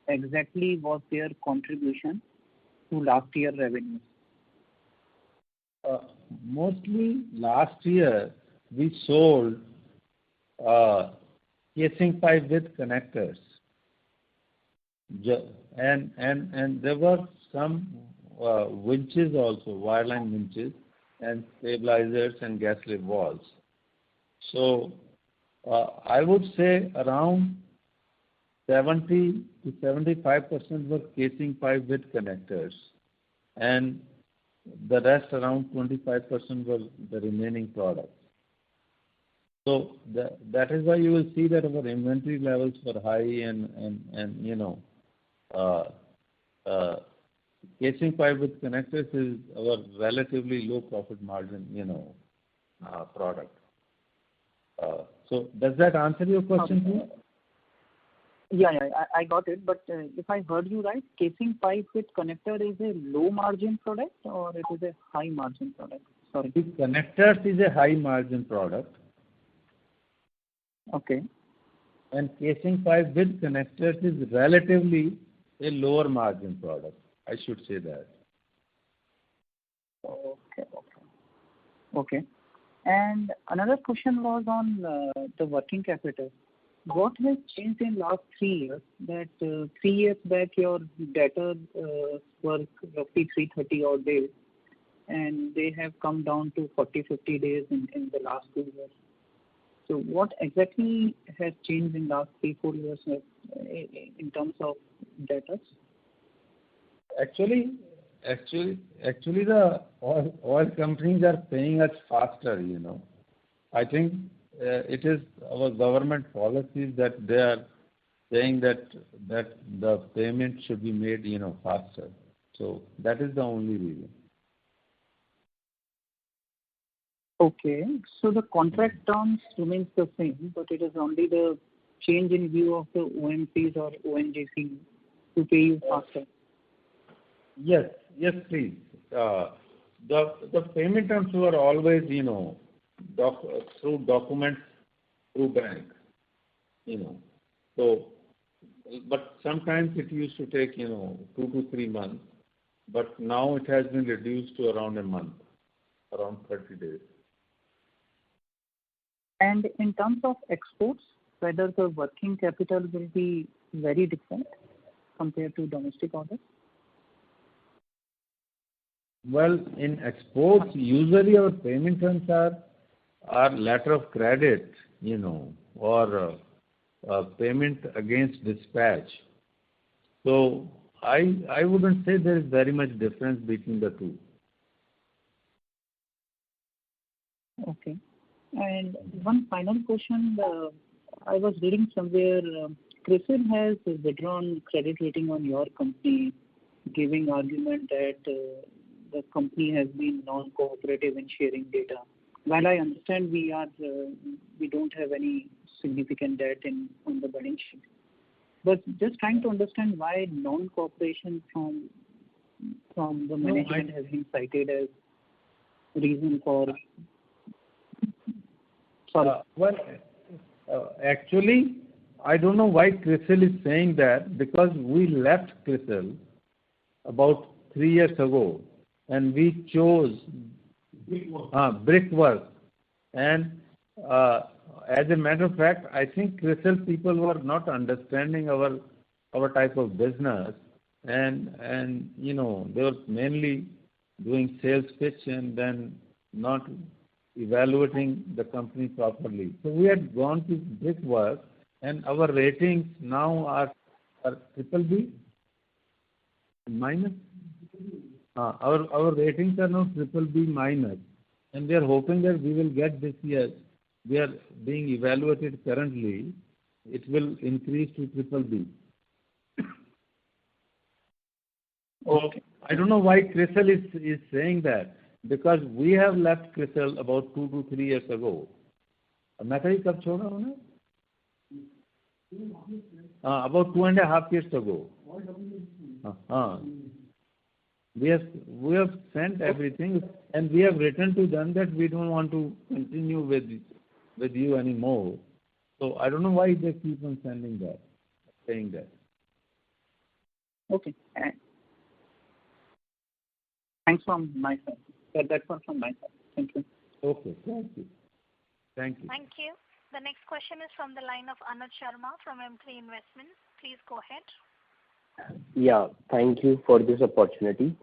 S11: exactly was their contribution to last year revenues?
S6: mostly last year we sold casing pipe with connectors. And there were some winches also, wireline winches, and stabilizers and gas lift valves. So I would say around 70 to 75% were casing pipe with connectors, and the rest around 25% were the remaining products. So that is why you will see that our inventory levels were high, and casing pipe with connectors is our relatively low profit margin, product. So does that answer your question, please?
S11: Yeah, I got it. But if I heard you right, casing pipe with connector is a low margin product or it is a high margin product? Sorry.
S6: The connectors is a high margin product.
S11: Okay.
S6: And casing pipe with connectors is relatively a lower margin product. I should say that.
S11: Okay. And another question was on the working capital. What has changed in last 3 years? That 3 years back your debtors were roughly 330 odd days, and they have come down to 40-50 days in the last 2 years. So what exactly has changed in last 3-4 years in terms of debtors?
S6: Actually, the oil companies are paying us faster. I think it is our government policies that they are saying that the payment should be made, faster. So that is the only reason.
S11: Okay, so the contract terms remains the same, but it is only the change in view of the OMCs or ONGC to pay you faster.
S6: Yes, please. The payment terms were always, through documents, through bank, So, but sometimes it used to take, 2 to 3 months, but now it has been reduced to around a month, around 30 days.
S11: And in terms of exports, whether the working capital will be very different compared to domestic orders?
S6: Well, in exports, usually our payment terms are letter of credit, or payment against dispatch. So I wouldn't say there is very much difference between the two.
S11: Okay. And one final question. I was reading somewhere CRISIL has withdrawn credit rating on your company, giving argument that the company has been non-cooperative in sharing data. While I understand we don't have any significant debt on the balance sheet, but just trying to understand why non-cooperation from the management has been cited as reason for. Sorry.
S6: Actually, I don't know why CRISIL is saying that, because we left CRISIL about 3 years ago, and we chose Brickwork. And as a matter of fact, I think CRISIL people were not understanding our type of business, and they were mainly doing sales pitch and then not evaluating the company properly. So we had gone to Brickwork, and our ratings now are BBB minus. Our ratings are now BBB minus, and we are hoping that we will get this year. We are being evaluated currently. It will increase to BBB. Okay. I don't know why CRISIL is saying that, because we have left CRISIL about 2 to 3 years ago. About 2.5 years ago. We have sent everything, and we have written to them that we don't want to continue with you anymore. So I don't know why they keep on saying that.
S11: Okay. Thanks from my side. That's all from my side. Thank you.
S6: Okay. Thank you. Thank you.
S1: Thank you. The next question is from the line of Anuj Sharma from M3 Investments. Please go ahead.
S12: Yeah, thank you for this opportunity.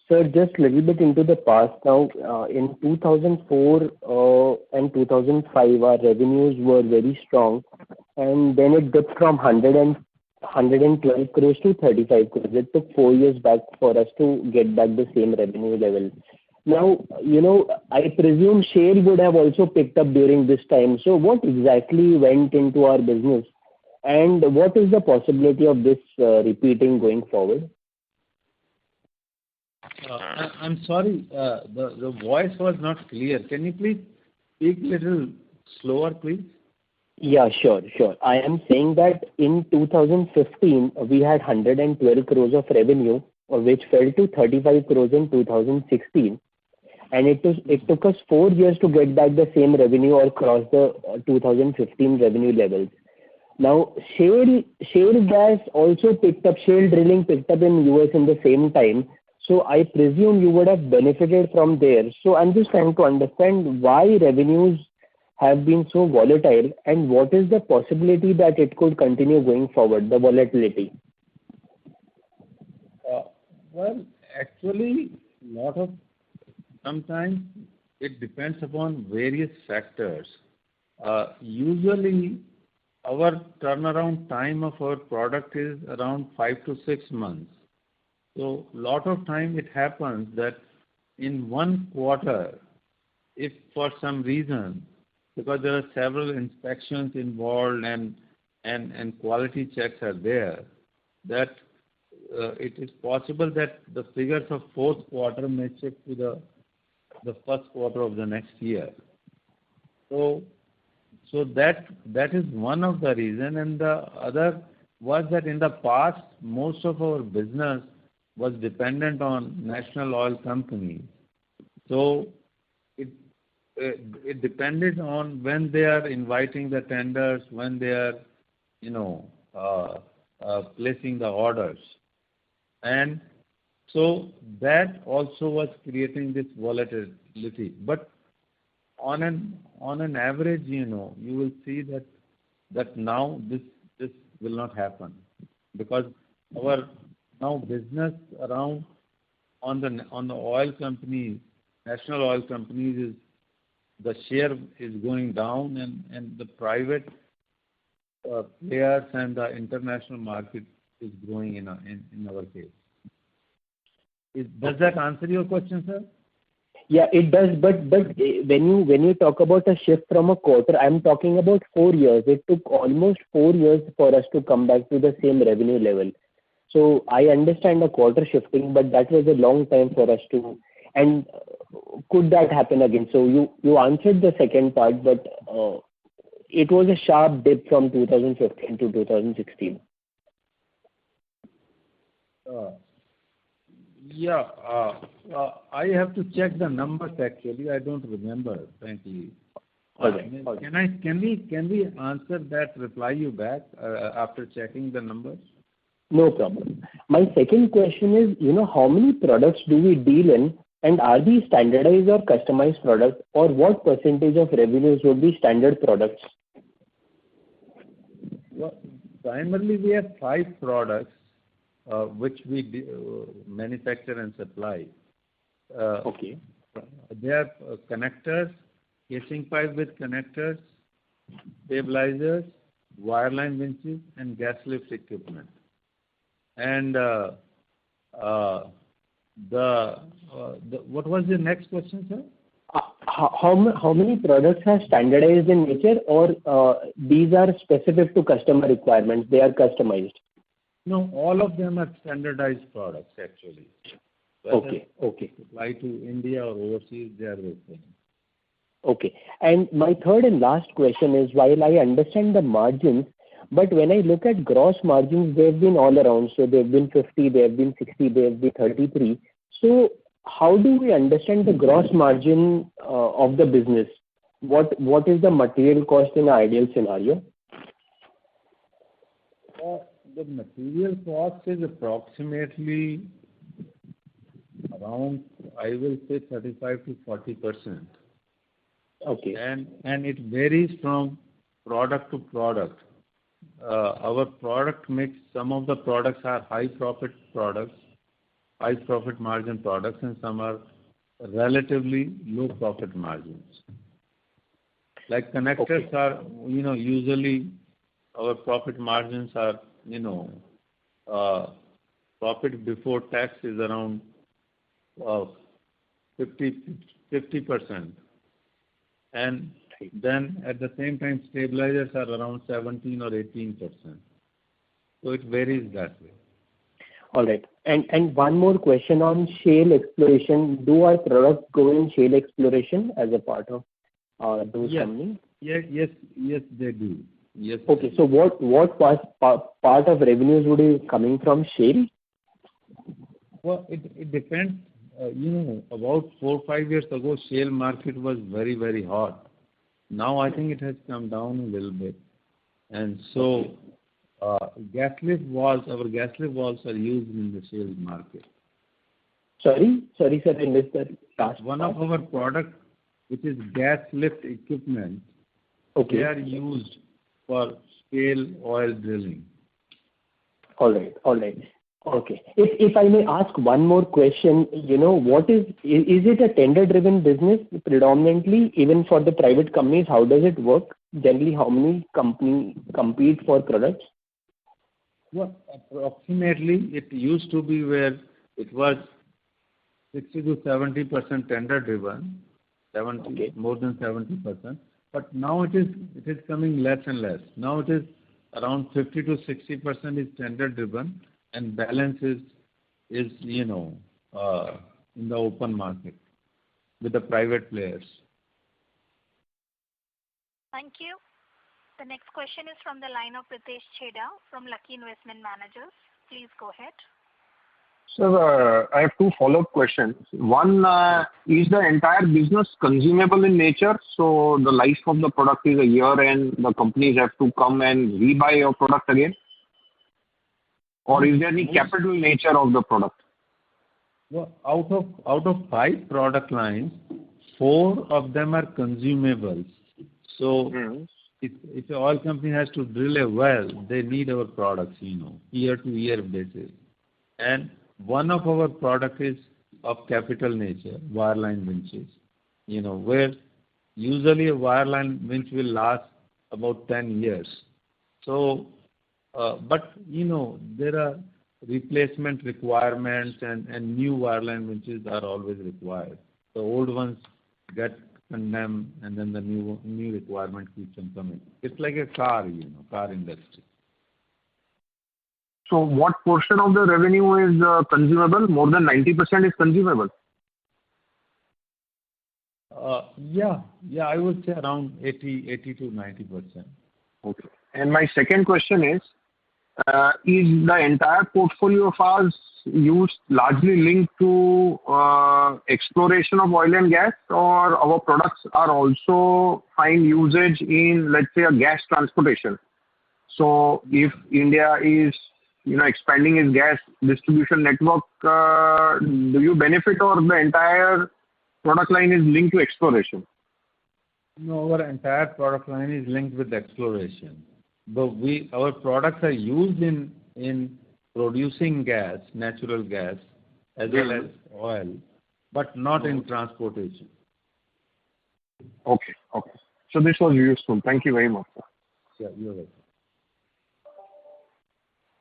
S12: Sir, just a little bit into the past now. In 2004 and 2005, our revenues were very strong, and then it dipped from 112 crores to 35 crores. It took 4 years back for us to get back the same revenue level. Now, I presume share would have also picked up during this time. So what exactly went into our business, and what is the possibility of this repeating going forward?
S6: I'm sorry, the voice was not clear. Can you please speak a little slower, please?
S12: Yeah, sure. I am saying that in 2015, we had 112 crores of revenue, which fell to 35 crores in 2016. And it took us 4 years to get back the same revenue or cross the 2015 revenue levels. Now, shale gas also picked up, shale drilling picked up in US in the same time. So I presume you would have benefited from there. So I'm just trying to understand why revenues have been so volatile, and what is the possibility that it could continue going forward, the volatility?
S6: Well, actually, sometimes it depends upon various factors. Usually, our turnaround time of our product is around 5 to 6 months. So, lot of time it happens that in one quarter, if for some reason, because there are several inspections involved and quality checks are there, that it is possible that the figures of fourth quarter may shift to the first quarter of the next year. So that is one of the reason, and the other was that in the past most of our business was dependent on national oil companies. So it depended on when they are inviting the tenders, when they are placing the orders, and so that also was creating this volatility. But on an average, you will see that now this will not happen, because our now business around on the oil companies, national oil companies, is the share is going down, and the private players and the international market is growing in our case. Does that answer your question, sir?
S12: Yeah, it does. But when you talk about a shift from a quarter, I'm talking about 4 years. It took almost 4 years for us to come back to the same revenue level. So I understand the quarter shifting, but that was a long time for us to. And could that happen again? So you answered the second part, but it was a sharp dip from 2015 to 2016.
S6: I have to check the numbers actually. I don't remember, frankly.
S12: Okay.
S6: Can we answer that, reply you back after checking the numbers?
S12: No problem. My second question is, how many products do we deal in, and are these standardized or customized products, or what percentage of revenues would be standard products?
S6: Well, primarily we have 5 products which we manufacture and supply.
S12: Okay.
S6: They are connectors, casing pipe with connectors, stabilizers, wireline winches, and gas lift equipment. And what was the next question, sir?
S12: How many products are standardized in nature, or these are specific to customer requirements? They are customized.
S6: No, all of them are standardized products actually.
S12: Okay.
S6: Supply to India or overseas, they are the same.
S12: Okay. And my third and last question is, while I understand the margins, but when I look at gross margins, they've been all around. So they've been 50, they've been 60, they've been 33. So how do we understand the gross margin of the business? What is the material cost in an ideal scenario?
S6: The material cost is approximately around, I will say 35 to 40%.
S12: Okay.
S6: And it varies from product to product. Our product mix, some of the products are high profit products, high profit margin products, and some are relatively low profit margins. Like connectors are, usually our profit margins are, profit before tax is around 50%. And then at the same time, stabilizers are around 17 or 18%. So it varies that way.
S12: All right. And one more question on shale exploration. Do our products go in shale exploration as a part of those companies?
S6: Yes, they do. Yes.
S12: Okay. So what part of revenues would be coming from shale?
S6: Well, it depends. About 4 or 5 years ago, shale market was very, very hot. Now I think it has come down a little bit. And so our gas lift valves are used in the shale market.
S12: Sorry, sir, I missed that last
S6: One
S12: part.
S6: of our products, which is gas lift equipment,
S12: Okay.
S6: they are used for shale oil drilling.
S12: All right. Okay. If I may ask one more question, what is it a tender-driven business predominantly, even for the private companies? How does it work? Generally, how many companies compete for products?
S6: Well, approximately, it used to be where it was 60 to 70% tender-driven, more than 70%. But now it is coming less and less. Now it is around 50 to 60% is tender-driven, and balance is in the open market with the private players.
S1: Thank you. The next question is from the line of Pritesh Chheda from Lucky Investment Managers. Please go ahead.
S7: Sir, I have 2 follow-up questions. One, is the entire business consumable in nature? So the life of the product is a year and the companies have to come and rebuy your product again? Or is there any capital nature of the product?
S6: Well, out of 5 product lines, 4 of them are consumables. So if an oil company has to drill a well, they need our products, year-to-year basis. And one of our products is of capital nature, wireline winches, where usually a wireline winch will last about 10 years. So, but, there are replacement requirements and new wireline winches are always required. The old ones get condemned and then the new requirement keeps on coming. It's like a car industry.
S7: So what portion of the revenue is consumable? More than 90% is consumable?
S6: Yeah, I would say around 80 to 90%.
S7: Okay. And my second question is the entire portfolio of ours used largely linked to exploration of oil and gas, or our products are also find usage in, let's say, a gas transportation? So if India is expanding its gas distribution network, do you benefit, or the entire product line is linked to exploration?
S6: No, our entire product line is linked with exploration. But our products are used in producing gas, natural gas, as well as oil, but not in transportation.
S7: Okay. So this was useful. Thank you very much, sir.
S6: Yeah, you're welcome.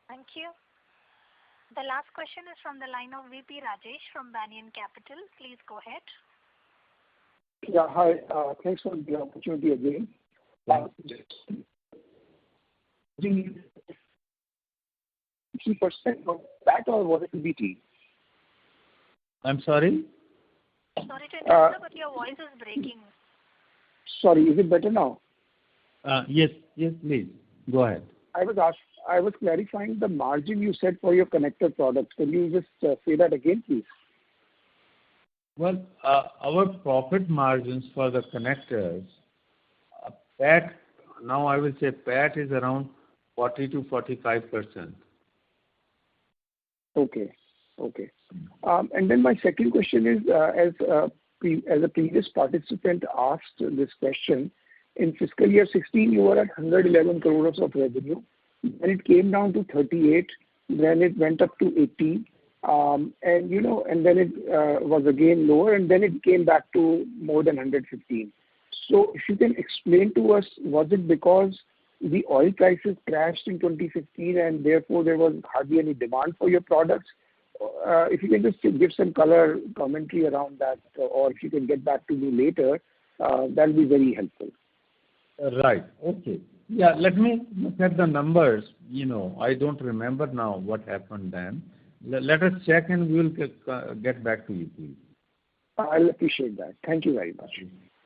S1: Thank you. The last question is from the line of VP Rajesh from Banyan Capital. Please go ahead.
S9: Yeah, hi. Thanks for the opportunity again. 3% of that, or was it BT?
S6: I'm sorry?
S1: Sorry to interrupt, but your voice is breaking.
S9: Sorry, is it better now?
S6: Yes, please. Go ahead.
S9: I was clarifying the margin you said for your connector products. Can you just say that again, please?
S6: Well, our profit margins for the connectors, PAT, now I will say PAT is around 40 to 45%.
S9: Okay. Okay. And then my second question is, as a previous participant asked this question, in fiscal year 16, you were at 111 crores of revenue. Then it came down to 38, then it went up to 80, and then it was again lower, and then it came back to more than 115. So if you can explain to us, was it because the oil prices crashed in 2015 and therefore there was hardly any demand for your products? If you can just give some color commentary around that, or if you can get back to me later, that will be very helpful.
S6: Right. Okay. Yeah, let me look at the numbers. I don't remember now what happened then. Let us check and we will get back to you, please.
S9: I'll appreciate that. Thank you very much.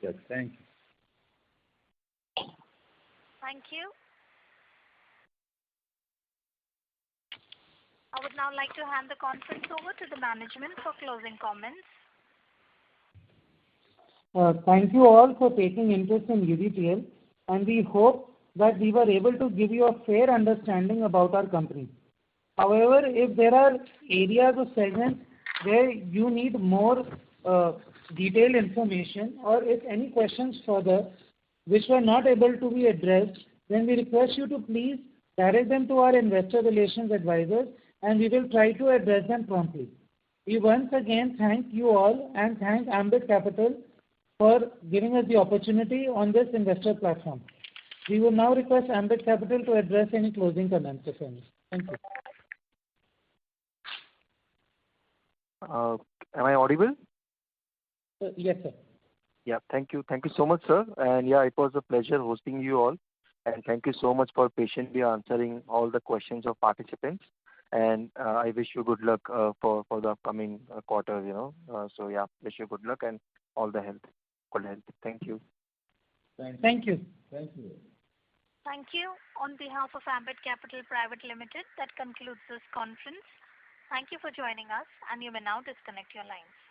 S6: Yes, thank you.
S1: Thank you. I would now like to hand the conference over to the management for closing comments.
S3: Thank you all for taking interest in UDTL, and we hope that we were able to give you a fair understanding about our company. However, if there are areas or segments where you need more detailed information, or if any questions further which were not able to be addressed, then we request you to please direct them to our investor relations advisors, and we will try to address them promptly. We once again thank you all and thank Ambit Capital for giving us the opportunity on this investor platform. We will now request Ambit Capital to address any closing comments, if any. Thank you.
S2: Am I audible?
S3: Yes, sir.
S2: Yeah, thank you. Thank you so much, sir. And yeah, it was a pleasure hosting you all. And thank you so much for patiently answering all the questions of participants. And I wish you good luck for the upcoming quarter, So yeah, wish you good luck and all the health. Good health. Thank you.
S3: Thank you.
S6: Thank you.
S1: Thank you. On behalf of Ambit Capital Private Limited, that concludes this conference. Thank you for joining us, and you may now disconnect your lines.